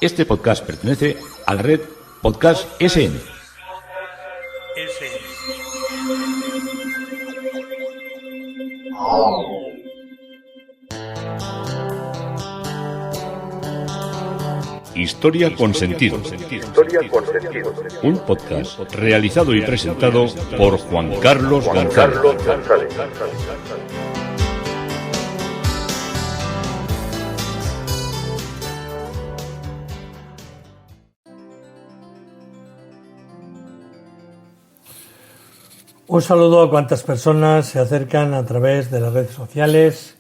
Este podcast pertenece a la red Podcast SN. Historia con sentido. Un podcast realizado y presentado por Juan Carlos González. Un saludo a cuantas personas se acercan a través de las redes sociales,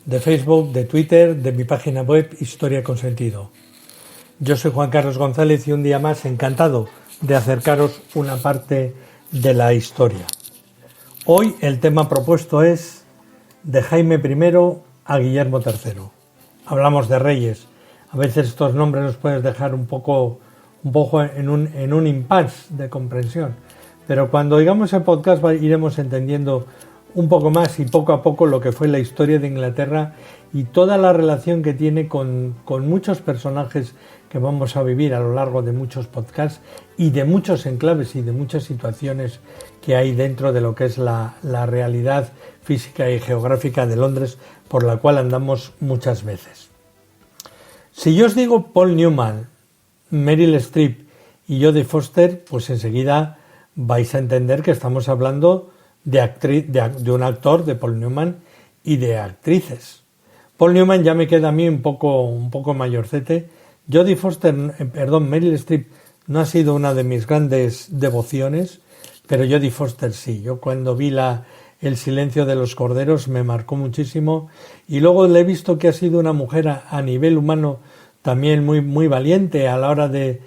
de Facebook, de Twitter, de mi página web Historia con Sentido. Yo soy Juan Carlos González y un día más encantado de acercaros una parte de la historia. Hoy el tema propuesto es de Jaime I a Guillermo III. Hablamos de reyes. A veces estos nombres nos pueden dejar un poco en un impasse de comprensión. Pero cuando oigamos el podcast iremos entendiendo un poco más y poco a poco lo que fue la historia de Inglaterra y toda la relación que tiene con muchos personajes que vamos a vivir a lo largo de muchos podcasts y de muchos enclaves y de muchas situaciones que hay dentro de lo que es la realidad física y geográfica de Londres, por la cual andamos muchas veces. Si yo os digo Paul Newman, Meryl Streep y Jodie Foster, pues enseguida vais a entender que estamos hablando de un actor, de Paul Newman, y de actrices. Paul Newman ya me queda a mí un poco mayorcete. Meryl Streep no ha sido una de mis grandes devociones, pero Jodie Foster sí. Yo cuando vi El silencio de los corderos me marcó muchísimo y luego le he visto que ha sido una mujer a nivel humano también muy valiente a la hora de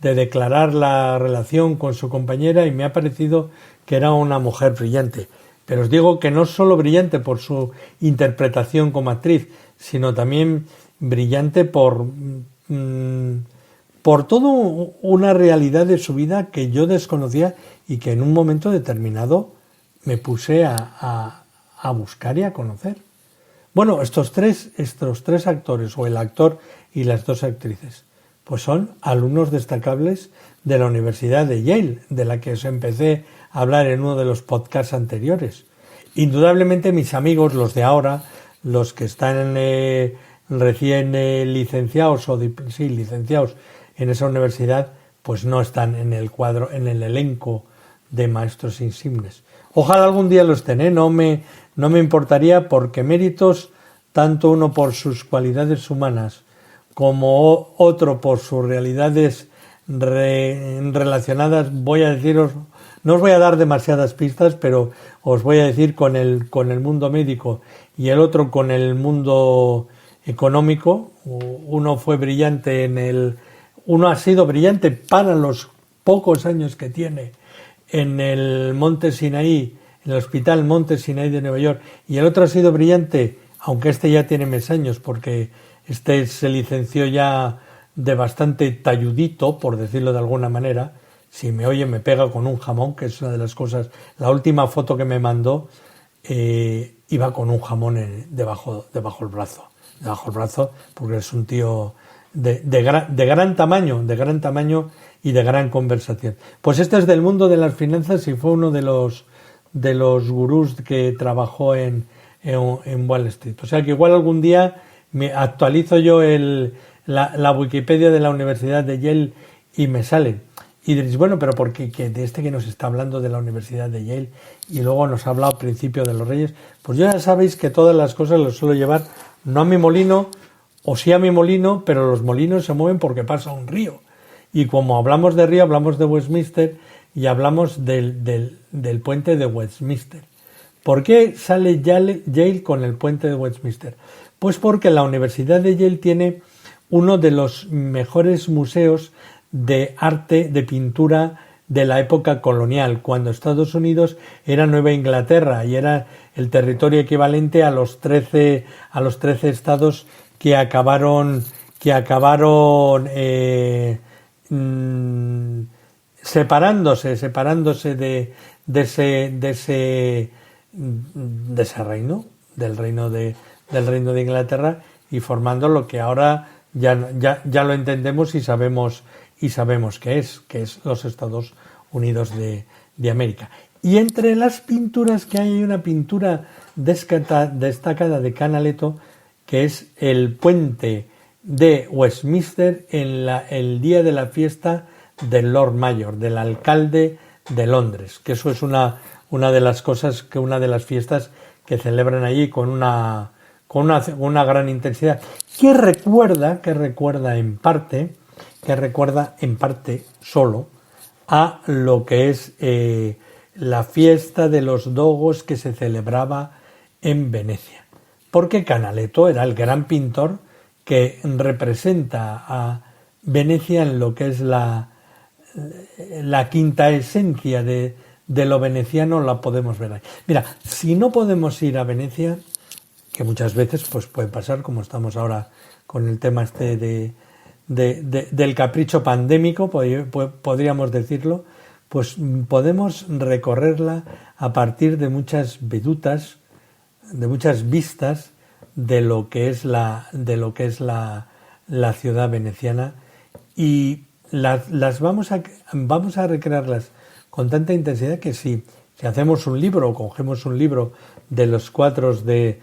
declarar la relación con su compañera y me ha parecido que era una mujer brillante. Pero os digo que no solo brillante por su interpretación como actriz, sino también brillante por toda una realidad de su vida que yo desconocía y que en un momento determinado me puse a buscar y a conocer. Bueno, estos tres actores, o el actor y las dos actrices, pues son alumnos destacables de la Universidad de Yale, de la que os empecé a hablar en uno de los podcasts anteriores. Indudablemente mis amigos, los de ahora, los que están recién licenciados licenciados en esa universidad, pues no están en el cuadro, en el elenco de maestros insignes. Ojalá algún día lo estén, no me importaría, porque méritos, tanto uno por sus cualidades humanas como otro por sus realidades relacionadas, voy a deciros, no os voy a dar demasiadas pistas, pero os voy a decir con el mundo médico y el otro con el mundo económico. Uno fue brillante uno ha sido brillante para los pocos años que tiene en el Monte Sinaí, en el Hospital Monte Sinaí de Nueva York, y el otro ha sido brillante, aunque este ya tiene más años, porque este se licenció ya de bastante talludito, por decirlo de alguna manera. Si me oye me pega con un jamón, que es una de las cosas. La última foto que me mandó iba con un jamón debajo el brazo, porque es un tío de gran tamaño y de gran conversación. Pues este es del mundo de las finanzas y fue uno de los gurús que trabajó en Wall Street. O sea que igual algún día me actualizo yo la Wikipedia de la Universidad de Yale y me sale. Y diréis, bueno, pero ¿por qué de que nos está hablando de la Universidad de Yale y luego nos ha hablado al principio de los reyes? Pues ya sabéis que todas las cosas las suelo llevar no a mi molino, o sí a mi molino, pero los molinos se mueven porque pasa un río. Y como hablamos de río, hablamos de Westminster y hablamos del puente de Westminster. ¿Por qué sale Yale con el puente de Westminster? Pues porque la Universidad de Yale tiene uno de los mejores museos de arte, de pintura de la época colonial, cuando Estados Unidos era Nueva Inglaterra y era el territorio equivalente a los 13 estados que acabaron separándose de ese reino, del reino de Inglaterra, y formando lo que ahora ya lo entendemos y sabemos qué es los Estados Unidos de América. Y entre las pinturas que hay una pintura destacada de Canaletto, que es el puente de Westminster el día de la fiesta del Lord Mayor, del alcalde de Londres, que eso es una de las cosas, una de las fiestas que celebran allí con una gran intensidad, que recuerda en parte solo a lo que es la fiesta de los Dogos que se celebraba en Venecia, porque Canaletto era el gran pintor que representa a Venecia en lo que es la quinta esencia de lo veneciano, la podemos ver ahí. Mira, si no podemos ir a Venecia, que muchas veces pues puede pasar, como estamos ahora con el tema del capricho pandémico, podríamos decirlo, pues podemos recorrerla a partir de muchas vedutas, de muchas vistas de lo que es la ciudad veneciana, y vamos a recrearlas con tanta intensidad que si hacemos un libro o cogemos un libro de los cuadros de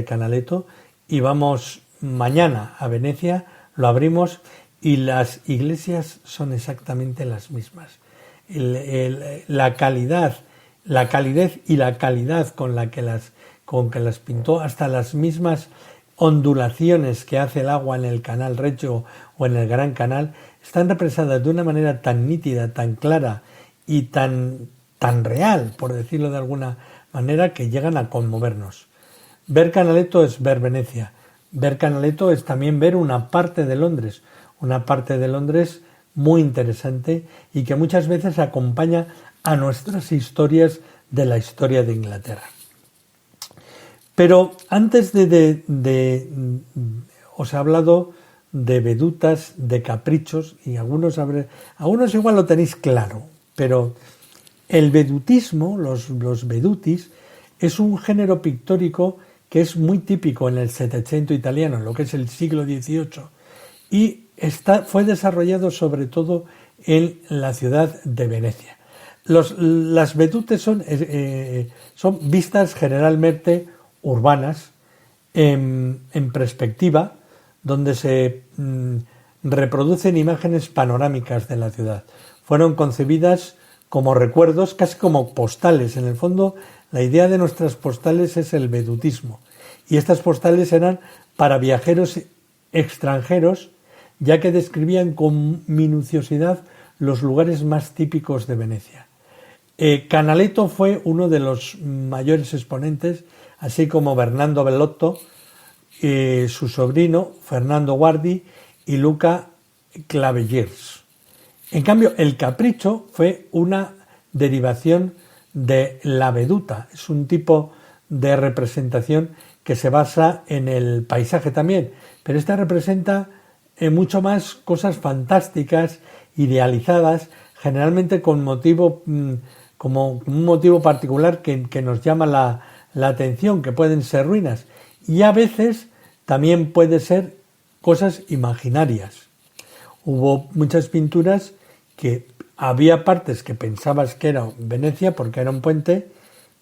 Canaletto y vamos mañana a Venecia, lo abrimos y las iglesias son exactamente las mismas. La calidez y la calidad con que las pintó, hasta las mismas ondulaciones que hace el agua en el Canal Reggio o en el Gran Canal, están representadas de una manera tan nítida, tan clara y tan real, por decirlo de alguna manera, que llegan a conmovernos. Ver Canaletto es ver Venecia. Ver Canaletto es también ver una parte de Londres muy interesante y que muchas veces acompaña a nuestras historias de la historia de Inglaterra. Pero antes os he hablado de vedutas, de caprichos, y algunos igual lo tenéis claro, pero el vedutismo, los vedutis, es un género pictórico que es muy típico en el Settecento italiano, en lo que es el siglo XVIII, y fue desarrollado sobre todo en la ciudad de Venecia. Las vedute son vistas generalmente urbanas, en perspectiva, donde se reproducen imágenes panorámicas de la ciudad. Fueron concebidas como recuerdos, casi como postales. En el fondo, la idea de nuestras postales es el vedutismo. Y estas postales eran para viajeros extranjeros, ya que describían con minuciosidad los lugares más típicos de Venecia. Canaletto fue uno de los mayores exponentes, así como Bernardo Bellotto, su sobrino Fernando Guardi y Luca Clavigers. En cambio, el capricho fue una derivación de la veduta. Es un tipo de representación que se basa en el paisaje también, pero esta representa mucho más cosas fantásticas, idealizadas, generalmente con como un motivo particular que nos llama la atención, que pueden ser ruinas, y a veces también puede ser cosas imaginarias. Hubo muchas pinturas que había partes que pensabas que era Venecia porque era un puente,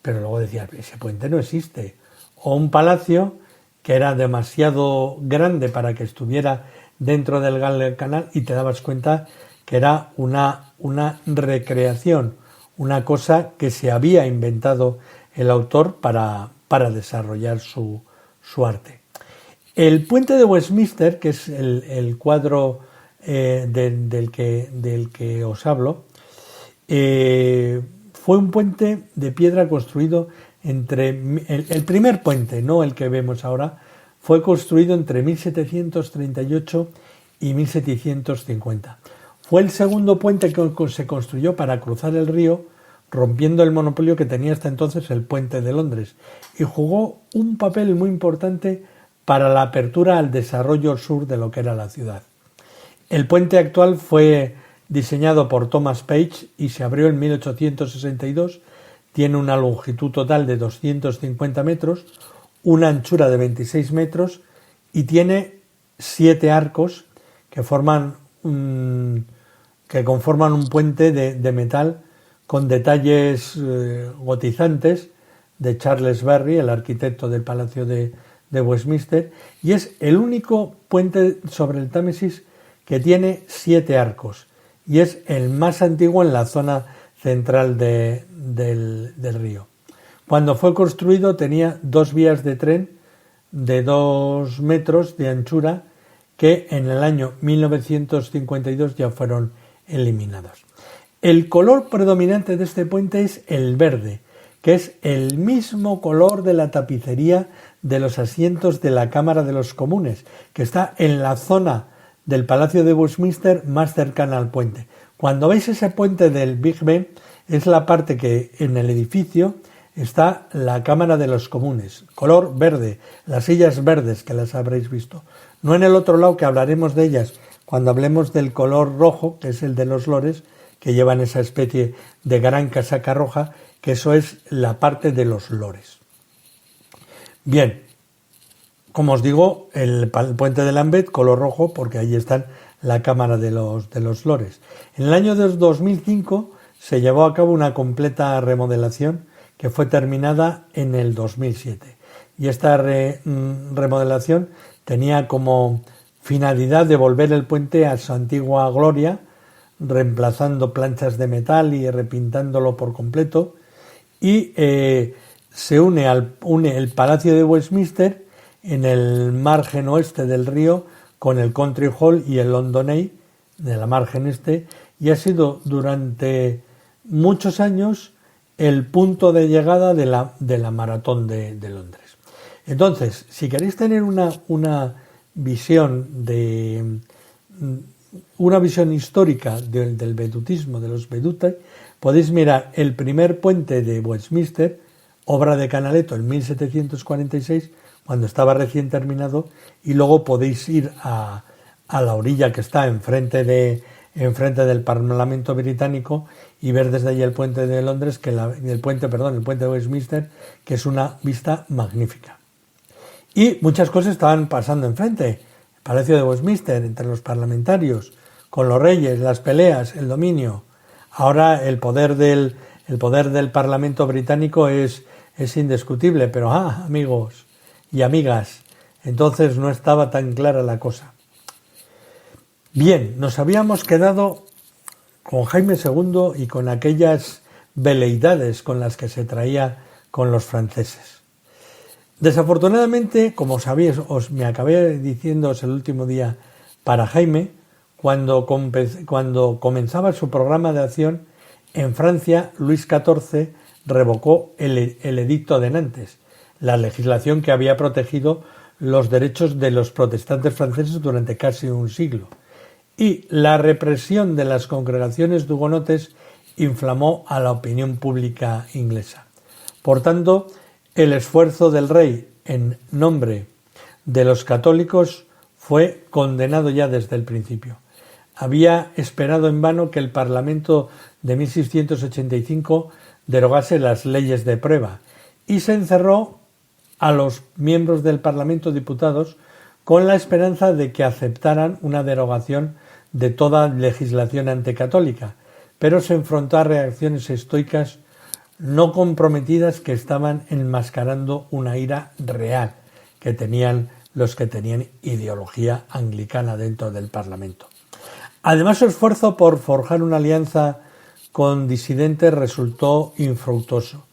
pero luego decías, ese puente no existe. O un palacio que era demasiado grande para que estuviera dentro del Gran Canal y te dabas cuenta que era una recreación, una cosa que se había inventado el autor para desarrollar su arte. El puente de Westminster, que es el cuadro del que os hablo, fue un puente de piedra construido el primer puente, no el que vemos ahora, fue construido entre 1738 y 1750. Fue el segundo puente que se construyó para cruzar el río, rompiendo el monopolio que tenía hasta entonces el puente de Londres, y jugó un papel muy importante para la apertura al desarrollo sur de lo que era la ciudad. El puente actual fue diseñado por Thomas Page y se abrió en 1862, tiene una longitud total de 250 metros, una anchura de 26 metros y tiene 7 arcos que conforman un puente de metal con detalles gotizantes de Charles Barry, el arquitecto del Palacio de Westminster, y es el único puente sobre el Támesis que tiene 7 arcos y es el más antiguo en la zona central del río. Cuando fue construido tenía 2 vías de tren de 2 metros de anchura que en el año 1952 ya fueron eliminados. El color predominante de este puente es el verde, que es el mismo color de la tapicería de los asientos de la Cámara de los Comunes, que está en la zona del Palacio de Westminster más cercana al puente. Cuando veis ese puente del Big Ben, es la parte que en el edificio está la Cámara de los Comunes, color verde, las sillas verdes que las habréis visto. No en el otro lado, que hablaremos de ellas cuando hablemos del color rojo, que es el de los lores, que llevan esa especie de gran casaca roja, que eso es la parte de los lores. Bien, como os digo, el puente de Lambeth, color rojo, porque ahí están la Cámara de los Lores. En el año 2005 se llevó a cabo una completa remodelación que fue terminada en el 2007. Y esta remodelación tenía como finalidad devolver el puente a su antigua gloria, reemplazando planchas de metal y repintándolo por completo, y se une el Palacio de Westminster en el margen oeste del río con el Country Hall y el London Eye de la margen este, y ha sido durante muchos años el punto de llegada de la maratón de Londres. Entonces, si queréis tener una visión histórica del vedutismo, de los vedutas, podéis mirar el primer puente de Westminster, obra de Canaletto en 1746, cuando estaba recién terminado, y luego podéis ir a la orilla que está enfrente del Parlamento británico y ver desde allí el puente de Londres, el puente de Westminster, que es una vista magnífica. Y muchas cosas estaban pasando enfrente. El Palacio de Westminster, entre los parlamentarios, con los reyes, las peleas, el dominio. Ahora el poder del Parlamento británico es indiscutible, pero amigos y amigas, entonces no estaba tan clara la cosa. Bien, nos habíamos quedado con Jaime II y con aquellas veleidades con las que se traía con los franceses. Desafortunadamente, como sabéis, me acabé diciéndoos el último día para Jaime, cuando comenzaba su programa de acción, en Francia Luis XIV revocó el Edicto de Nantes, la legislación que había protegido los derechos de los protestantes franceses durante casi un siglo. Y la represión de las congregaciones de hugonotes inflamó a la opinión pública inglesa. Por tanto, el esfuerzo del rey en nombre de los católicos fue condenado ya desde el principio. Había esperado en vano que el Parlamento de 1685 derogase las leyes de prueba y se encerró a los miembros del Parlamento diputados con la esperanza de que aceptaran una derogación de toda legislación anticatólica, pero se enfrentó a reacciones estoicas no comprometidas que estaban enmascarando una ira real que tenían los que tenían ideología anglicana dentro del Parlamento. Además, su esfuerzo por forjar una alianza con disidentes resultó infructuoso.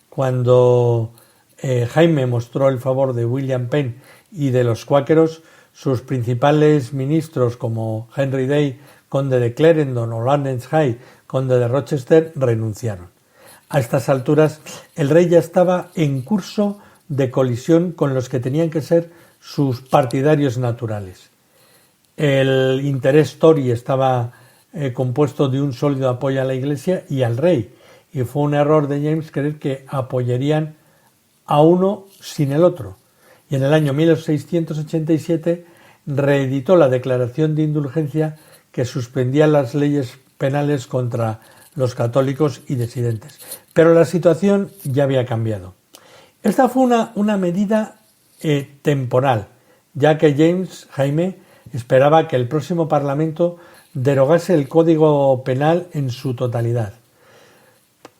Cuando Jaime mostró el favor de William Penn y de los cuáqueros, sus principales ministros como Henry Day, conde de Clarendon, o Lawrence Hay, conde de Rochester, renunciaron. A estas alturas, el rey ya estaba en curso de colisión con los que tenían que ser sus partidarios naturales. El interés Tory estaba compuesto de un sólido apoyo a la Iglesia y al rey, y fue un error de James creer que apoyarían a uno sin el otro. Y en el año 1687 reeditó la Declaración de Indulgencia que suspendía las leyes penales contra los católicos y disidentes. Pero la situación ya había cambiado. Esta fue una medida temporal, ya que Jaime esperaba que el próximo Parlamento derogase el Código Penal en su totalidad.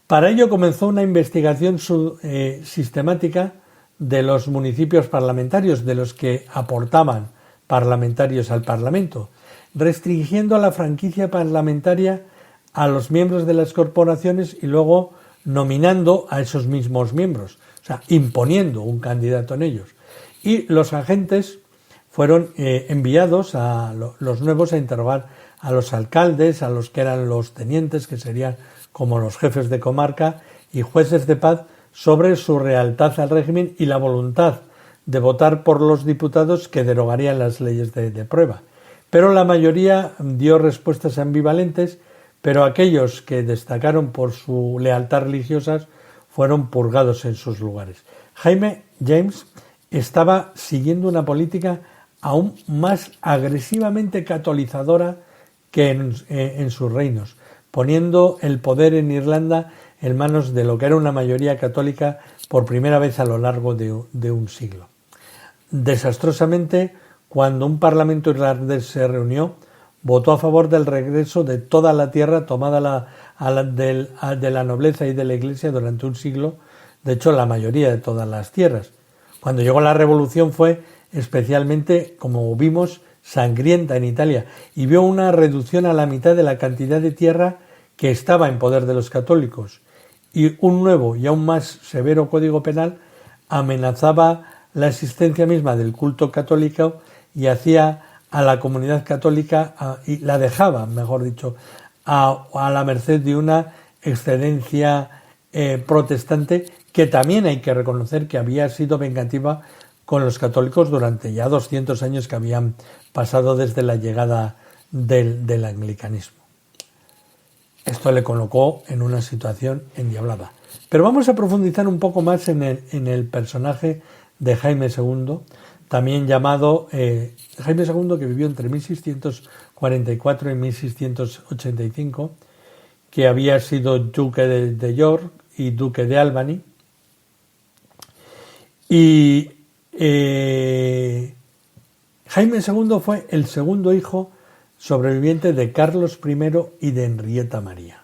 Para ello comenzó una investigación sistemática de los municipios parlamentarios, de los que aportaban parlamentarios al Parlamento, restringiendo la franquicia parlamentaria a los miembros de las corporaciones y luego nominando a esos mismos miembros, o sea, imponiendo un candidato en ellos. Y los agentes fueron enviados a los nuevos a interrogar a los alcaldes, a los que eran los tenientes, que serían como los jefes de comarca, y jueces de paz sobre su lealtad al régimen y la voluntad de votar por los diputados que derogarían las leyes de prueba. Pero la mayoría dio respuestas ambivalentes, pero aquellos que destacaron por su lealtad religiosa fueron purgados en sus lugares. James estaba siguiendo una política aún más agresivamente catolizadora que en sus reinos, poniendo el poder en Irlanda en manos de lo que era una mayoría católica por primera vez a lo largo de un siglo. Desastrosamente, cuando un parlamento irlandés se reunió, votó a favor del regreso de toda la tierra tomada de la nobleza y de la Iglesia durante un siglo, de hecho la mayoría de todas las tierras. Cuando llegó la Revolución fue especialmente, como vimos, sangrienta en Italia y vio una reducción a la mitad de la cantidad de tierra que estaba en poder de los católicos, y un nuevo y aún más severo código penal amenazaba la existencia misma del culto católico y hacía a la comunidad católica, y la dejaba, mejor dicho, a la merced de una excedencia protestante que también hay que reconocer que había sido vengativa con los católicos durante ya 200 años que habían pasado desde la llegada del anglicanismo. Esto le colocó en una situación endiablada. Pero vamos a profundizar un poco más en el personaje de Jaime II, también llamado Jaime II, que vivió entre 1644 y 1685, que había sido duque de York y duque de Albany. Y Jaime II fue el segundo hijo sobreviviente de Carlos I y de Henrietta María.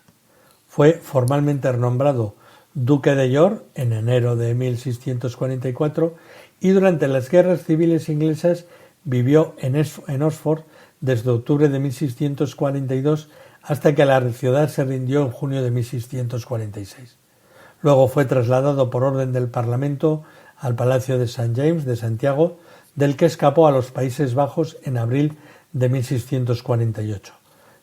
Fue formalmente nombrado duque de York en enero de 1644 y durante las guerras civiles inglesas vivió en Oxford desde octubre de 1642 hasta que la ciudad se rindió en junio de 1646. Luego fue trasladado por orden del Parlamento al Palacio de St. James de Santiago, del que escapó a los Países Bajos en abril de 1648.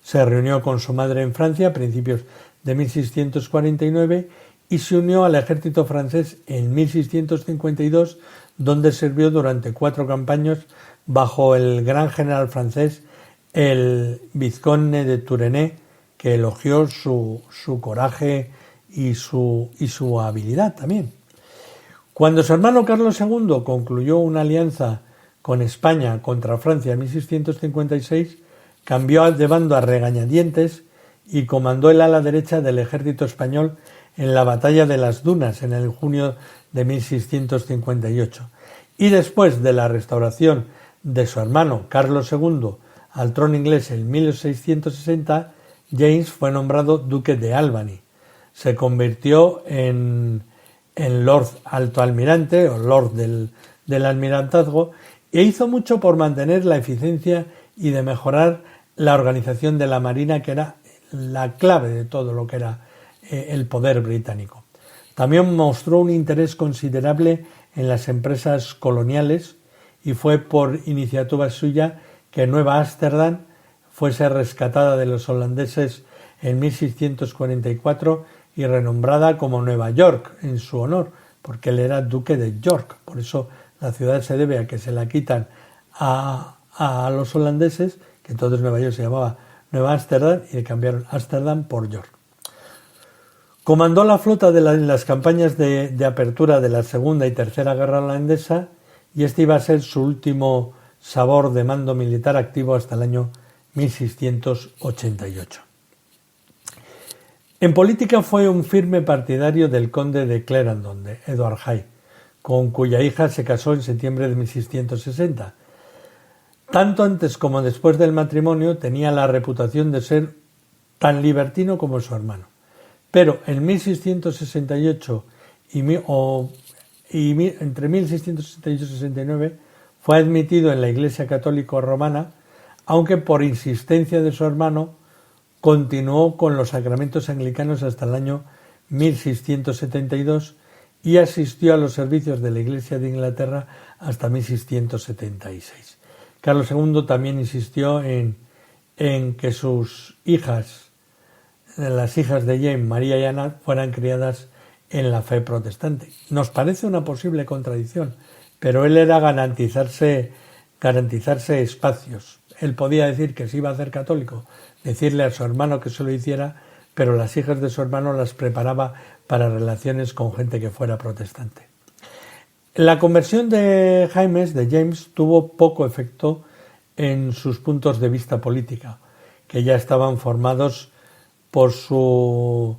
Se reunió con su madre en Francia a principios de 1649 y se unió al ejército francés en 1652, donde sirvió durante 4 campañas bajo el gran general francés, el vizconde de Tournai, que elogió su coraje y su habilidad también. Cuando su hermano Carlos II concluyó una alianza con España contra Francia en 1656, cambió de bando a regañadientes y comandó el ala derecha del ejército español en la batalla de las Dunas en el junio de 1658. Y después de la restauración de su hermano Carlos II al trono inglés en 1660, James fue nombrado duque de Albany. Se convirtió en Lord Alto Almirante o Lord del Almirantazgo e hizo mucho por mantener la eficiencia y de mejorar la organización de la Marina, que era la clave de todo lo que era el poder británico. También mostró un interés considerable en las empresas coloniales y fue por iniciativa suya que Nueva Ámsterdam fuese rescatada de los holandeses en 1644 y renombrada como Nueva York en su honor, porque él era duque de York. Por eso la ciudad se debe a que se la quitan a los holandeses, que entonces Nueva York se llamaba Nueva Ámsterdam, y le cambiaron Ámsterdam por York. Comandó la flota en las campañas de apertura de la Segunda y Tercera Guerra Holandesa, y este iba a ser su último sabor de mando militar activo hasta el año 1688. En política fue un firme partidario del conde de Clarendon, de Edward Hyde, con cuya hija se casó en septiembre de 1660. Tanto antes como después del matrimonio tenía la reputación de ser tan libertino como su hermano. Pero en 1668 entre 1668 y 69 fue admitido en la Iglesia Católica Romana, aunque por insistencia de su hermano continuó con los sacramentos anglicanos hasta el año 1672 y asistió a los servicios de la Iglesia de Inglaterra hasta 1676. Carlos II también insistió en que sus hijas, las hijas de James, María y Ana, fueran criadas en la fe protestante. Nos parece una posible contradicción, pero él era garantizarse espacios. Él podía decir que se iba a hacer católico, decirle a su hermano que se lo hiciera, pero las hijas de su hermano las preparaba para relaciones con gente que fuera protestante. La conversión de James, tuvo poco efecto en sus puntos de vista política, que ya estaban formados por su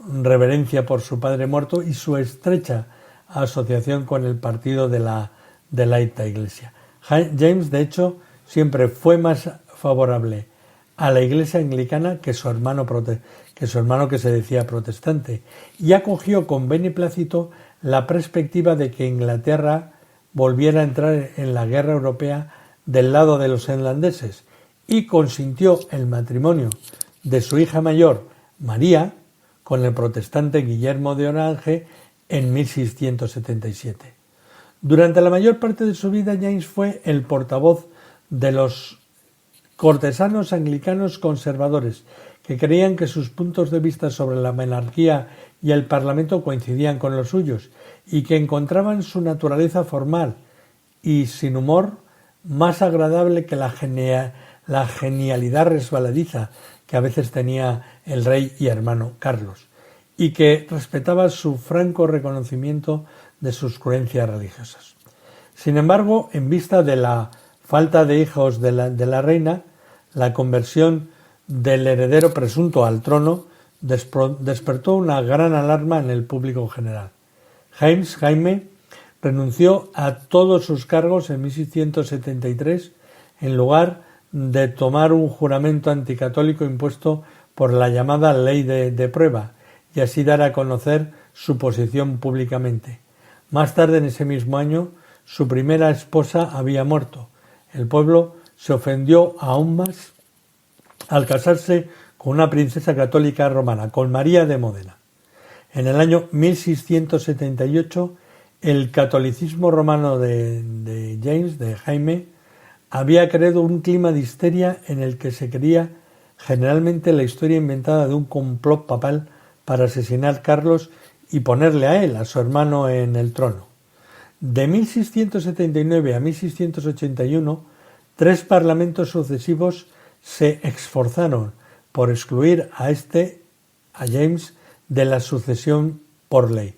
reverencia por su padre muerto y su estrecha asociación con el partido de la alta iglesia. James, de hecho, siempre fue más favorable a la iglesia anglicana que su hermano que se decía protestante, y acogió con beneplácito la perspectiva de que Inglaterra volviera a entrar en la guerra europea del lado de los irlandeses, y consintió el matrimonio de su hija mayor, María, con el protestante Guillermo de Orange en 1677. Durante la mayor parte de su vida, James fue el portavoz de los cortesanos anglicanos conservadores, que creían que sus puntos de vista sobre la monarquía y el Parlamento coincidían con los suyos, y que encontraban su naturaleza formal y sin humor más agradable que la genialidad resbaladiza que a veces tenía el rey y hermano Carlos, y que respetaba su franco reconocimiento de sus creencias religiosas. Sin embargo, en vista de la falta de hijos de la reina, la conversión del heredero presunto al trono despertó una gran alarma en el público general. Jaime renunció a todos sus cargos en 1673 en lugar de tomar un juramento anticatólico impuesto por la llamada ley de prueba y así dar a conocer su posición públicamente. Más tarde en ese mismo año, su primera esposa había muerto. El pueblo se ofendió aún más al casarse con una princesa católica romana, con María de Módena. En el año 1678, el catolicismo romano de Jaime, había creado un clima de histeria en el que se creía generalmente la historia inventada de un complot papal para asesinar a Carlos y ponerle a él, a su hermano, en el trono. De 1679 a 1681, 3 parlamentos sucesivos se esforzaron por excluir a James, de la sucesión por ley.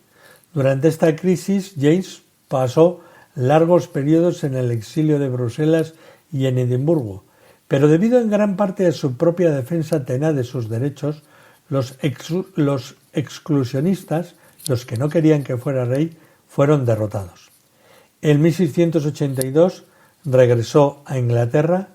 Durante esta crisis, James pasó largos periodos en el exilio de Bruselas y en Edimburgo, pero debido en gran parte a su propia defensa tenaz de sus derechos, los exclusionistas, los que no querían que fuera rey, fueron derrotados. En 1682 regresó a Inglaterra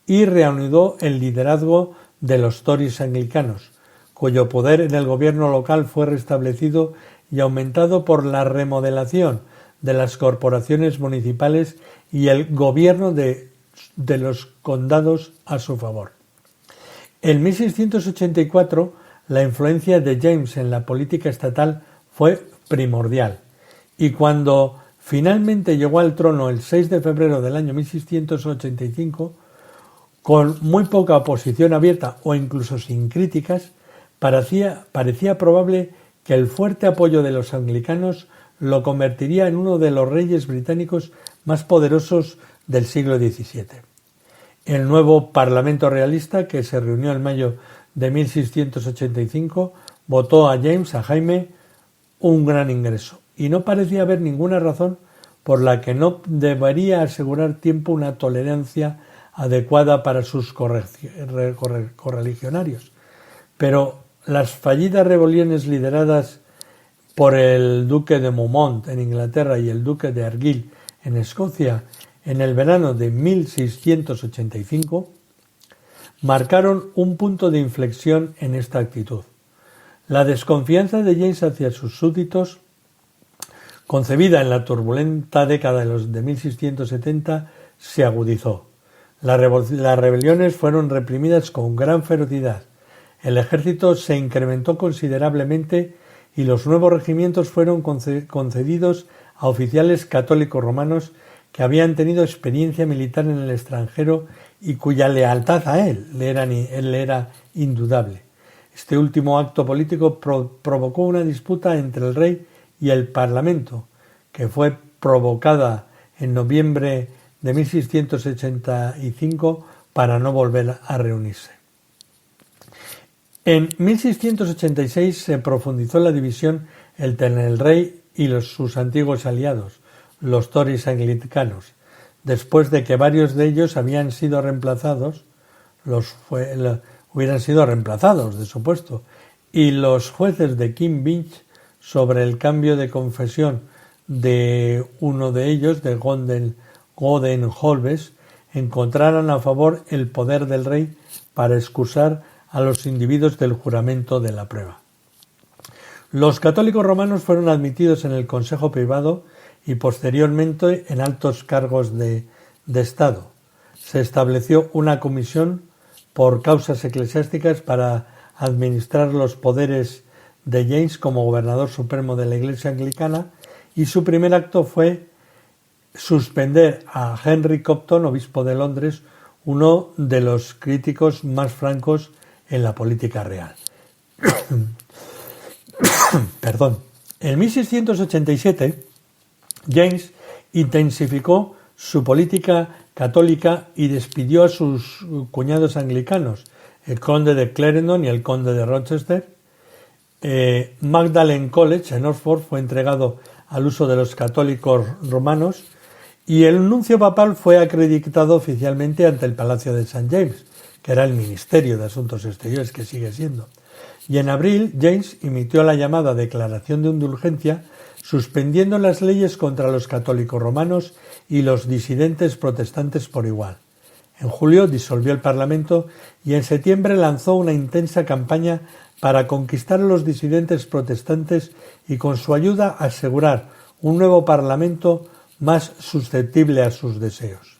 y reanudó el liderazgo de los Tories anglicanos, cuyo poder en el gobierno local fue restablecido y aumentado por la remodelación de las corporaciones municipales y el gobierno de los condados a su favor. En 1684, la influencia de James en la política estatal fue primordial, y cuando finalmente llegó al trono el 6 de febrero del año 1685, con muy poca oposición abierta o incluso sin críticas, parecía probable que el fuerte apoyo de los anglicanos lo convertiría en uno de los reyes británicos más poderosos del siglo XVII. El nuevo Parlamento realista, que se reunió en mayo de 1685, votó a Jaime, un gran ingreso, y no parecía haber ninguna razón por la que no debería asegurar tiempo una tolerancia adecuada para sus correligionarios. Pero las fallidas rebeliones lideradas por el duque de Beaumont en Inglaterra y el duque de Argyll en Escocia en el verano de 1685, marcaron un punto de inflexión en esta actitud. La desconfianza de James hacia sus súbditos, concebida en la turbulenta década de 1670, se agudizó. Las rebeliones fueron reprimidas con gran ferocidad. El ejército se incrementó considerablemente y los nuevos regimientos fueron concedidos a oficiales católicos romanos que habían tenido experiencia militar en el extranjero y cuya lealtad a él le era indudable. Este último acto político provocó una disputa entre el rey y el parlamento, que fue provocada en noviembre de 1685 para no volver a reunirse. En 1686 se profundizó la división entre el rey y sus antiguos aliados, los Tories anglicanos, después de que varios de ellos hubieran sido reemplazados de su puesto, y los jueces de King's Bench, sobre el cambio de confesión de uno de ellos, de Gordon Holmes, encontraron a favor el poder del rey para excusar a los individuos del juramento de la prueba. Los católicos romanos fueron admitidos en el Consejo Privado y posteriormente en altos cargos de Estado. Se estableció una comisión por causas eclesiásticas para administrar los poderes de James como gobernador supremo de la Iglesia anglicana, y su primer acto fue suspender a Henry Copton, obispo de Londres, uno de los críticos más francos en la política real. Perdón. En 1687, James intensificó su política católica y despidió a sus cuñados anglicanos, el conde de Clarendon y el conde de Rochester. Magdalen College en Oxford fue entregado al uso de los católicos romanos y el nuncio papal fue acreditado oficialmente ante el Palacio de St. James, que era el Ministerio de Asuntos Exteriores, que sigue siendo. Y en abril, James emitió la llamada Declaración de Indulgencia, suspendiendo las leyes contra los católicos romanos y los disidentes protestantes por igual. En julio disolvió el Parlamento y en septiembre lanzó una intensa campaña para conquistar a los disidentes protestantes y con su ayuda asegurar un nuevo Parlamento más susceptible a sus deseos.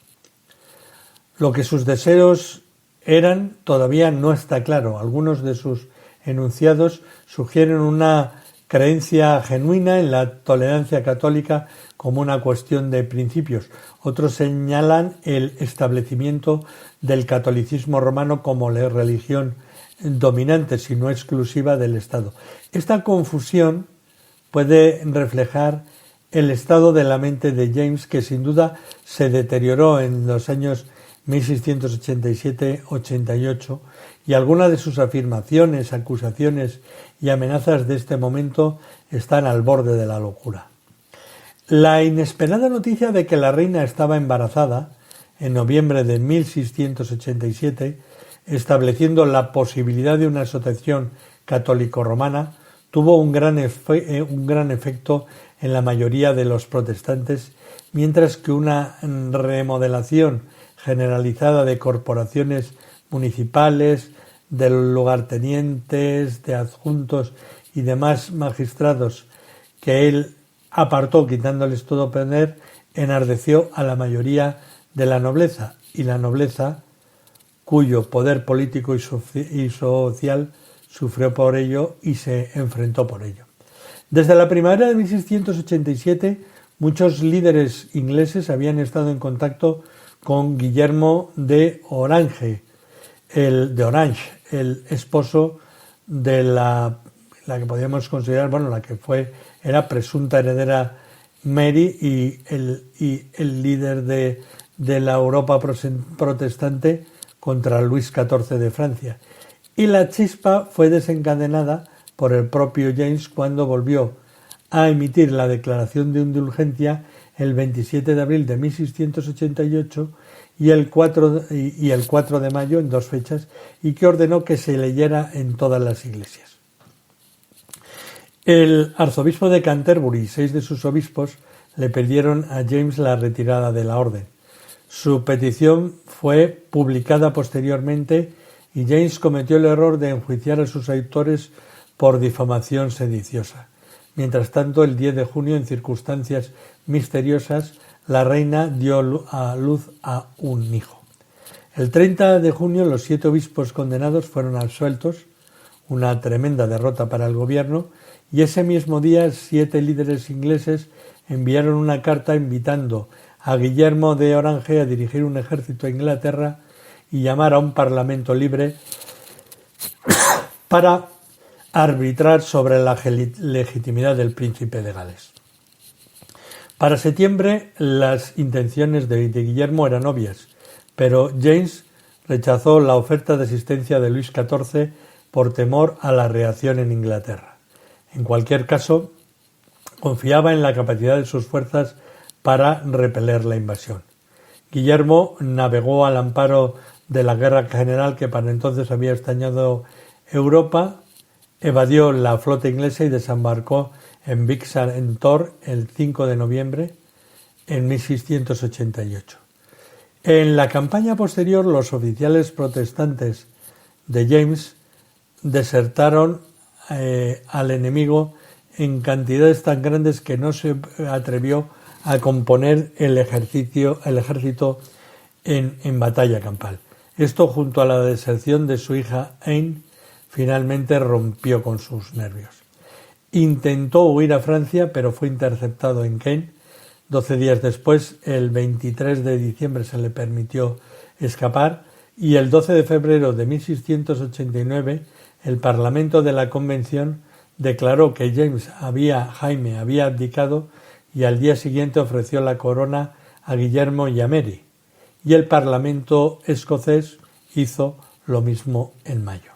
Lo que sus deseos eran todavía no está claro. Algunos de sus enunciados sugieren una creencia genuina en la tolerancia católica como una cuestión de principios. Otros señalan el establecimiento del catolicismo romano como la religión dominante, si no exclusiva, del Estado. Esta confusión puede reflejar el estado de la mente de James, que sin duda se deterioró en los años 1687-88, y algunas de sus afirmaciones, acusaciones y amenazas de este momento están al borde de la locura. La inesperada noticia de que la reina estaba embarazada en noviembre de 1687, estableciendo la posibilidad de una asociación católico-romana, tuvo un gran efecto en la mayoría de los protestantes, mientras que una remodelación generalizada de corporaciones municipales, de lugartenientes, de adjuntos y demás magistrados que él apartó quitándoles todo poder, enardeció a la mayoría de la nobleza, y la nobleza, cuyo poder político y social sufrió por ello y se enfrentó por ello. Desde la primavera de 1687, muchos líderes ingleses habían estado en contacto con Guillermo de Orange, el esposo de la que podríamos considerar, la que era presunta heredera Mary y el líder de la Europa protestante contra Luis XIV de Francia. Y la chispa fue desencadenada por el propio James cuando volvió a emitir la declaración de indulgencia el 27 de abril de 1688 y el 4 de mayo, en dos fechas, y que ordenó que se leyera en todas las iglesias. El arzobispo de Canterbury y 6 de sus obispos le pidieron a James la retirada de la orden. Su petición fue publicada posteriormente y James cometió el error de enjuiciar a sus autores por difamación sediciosa. Mientras tanto, el 10 de junio, en circunstancias misteriosas, la reina dio a luz a un hijo. El 30 de junio, los 7 obispos condenados fueron absueltos, una tremenda derrota para el gobierno, y ese mismo día 7 líderes ingleses enviaron una carta invitando a Guillermo de Orange a dirigir un ejército a Inglaterra y llamar a un parlamento libre para arbitrar sobre la legitimidad del príncipe de Gales. Para septiembre las intenciones de Guillermo eran obvias, pero James rechazó la oferta de asistencia de Luis XIV por temor a la reacción en Inglaterra. En cualquier caso, confiaba en la capacidad de sus fuerzas para repeler la invasión. Guillermo navegó al amparo de la guerra general que para entonces había estallado Europa, evadió la flota inglesa y desembarcó en Vixar en Tor el 5 de noviembre en 1688. En la campaña posterior, los oficiales protestantes de James desertaron al enemigo en cantidades tan grandes que no se atrevió a componer el ejército en batalla campal. Esto, junto a la deserción de su hija Anne, finalmente rompió con sus nervios. Intentó huir a Francia, pero fue interceptado en Caen. 12 días después, el 23 de diciembre, se le permitió escapar y el 12 de febrero de 1689 el Parlamento de la Convención declaró que Jaime había abdicado y al día siguiente ofreció la corona a Guillermo y a Mary. Y el Parlamento escocés hizo lo mismo en mayo.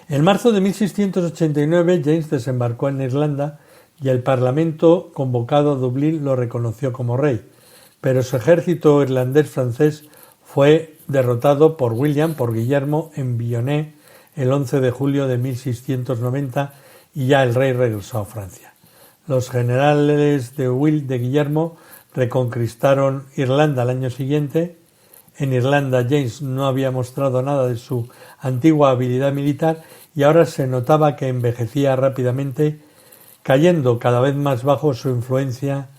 En marzo de 1689 James desembarcó en Irlanda y el Parlamento convocado a Dublín lo reconoció como rey, pero su ejército irlandés-francés fue derrotado por Guillermo en Bayonne el 11 de julio de 1690 y ya el rey regresó a Francia. Los generales de Guillermo reconquistaron Irlanda al año siguiente. En Irlanda James no había mostrado nada de su antigua habilidad militar y ahora se notaba que envejecía rápidamente, cayendo cada vez más bajo su influencia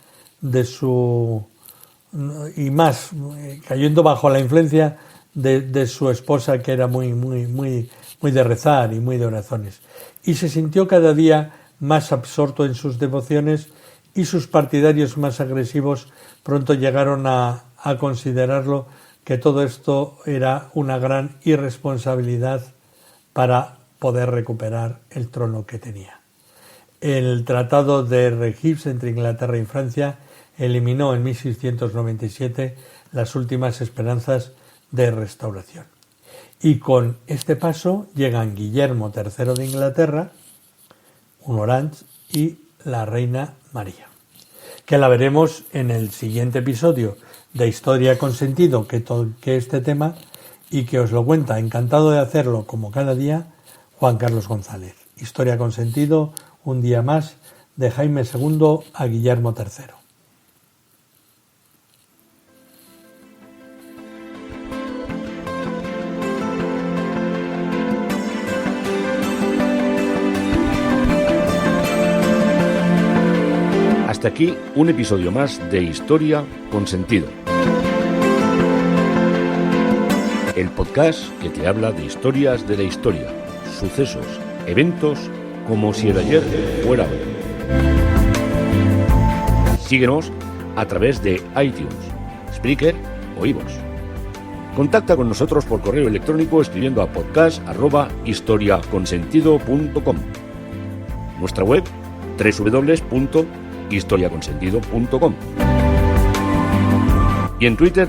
cayendo bajo la influencia de su esposa, que era muy de rezar y muy de oraciones. Y se sintió cada día más absorto en sus devociones y sus partidarios más agresivos pronto llegaron a considerarlo que todo esto era una gran irresponsabilidad para poder recuperar el trono que tenía. El Tratado de Régis entre Inglaterra y Francia eliminó en 1697 las últimas esperanzas de restauración. Y con este paso llegan Guillermo III de Inglaterra, un Orange, y la reina María, que la veremos en el siguiente episodio de Historia con Sentido, que toque este tema y que os lo cuenta, encantado de hacerlo como cada día, Juan Carlos González. Historia con Sentido, un día más, de Jaime II a Guillermo III. Hasta aquí un episodio más de Historia con Sentido. El podcast que te habla de historias de la historia, sucesos, eventos, como si el ayer fuera hoy. Síguenos a través de iTunes, Spreaker o iVoox. Contacta con nosotros por correo electrónico escribiendo a podcast@historiaconsentido.com. Nuestra web www.historiaconsentido.com. Y en Twitter